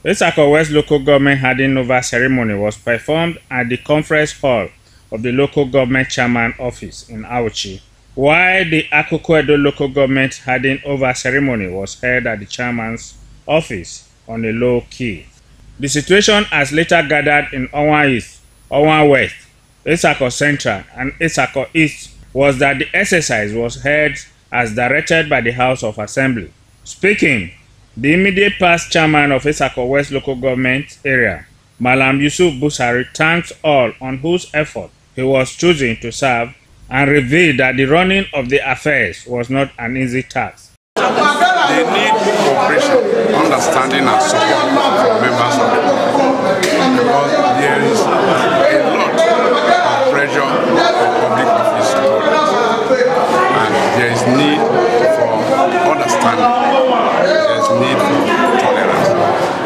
Isako West Local Government handing over ceremony was performed at the conference hall of the local government chairman office in Auchi, while the Akoko Edo Local Government handing over ceremony was held at the chairman's office on a low key. The situation has later gathered in Owan East, Owan West, Isako Central, and Isako East was that the exercise was held as directed by the House of Assembly. Speaking, the immediate past chairman of Isako West Local Government area, Malam Yusuf Busari, thanks all on whose effort he was chosen to serve and revealed that the running of the affairs was not an easy task. They need cooperation, understanding and support from members of the public because there is a lot of pressure on public office holders and there is need for understanding, there is need for tolerance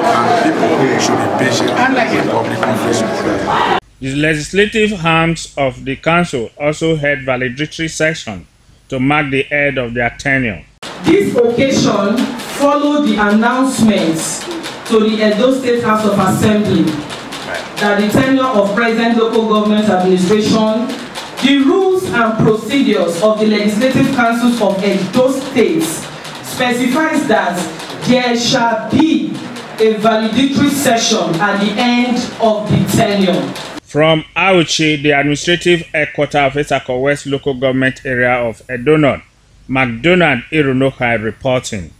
and people should be patient with public office holders. The legislative arms of the council also held valedictory session to mark the end of their tenure. This occasion followed the announcements to the Edo State House of Assembly that the tenure of present local government administration, the rules and procedures of the legislative councils of Edo State specifies that there shall be a valedictory session at the end of the tenure. From Auchi, the administrative headquarters of Isako West Local Government area of Edo North, McDonald Irunokai reporting.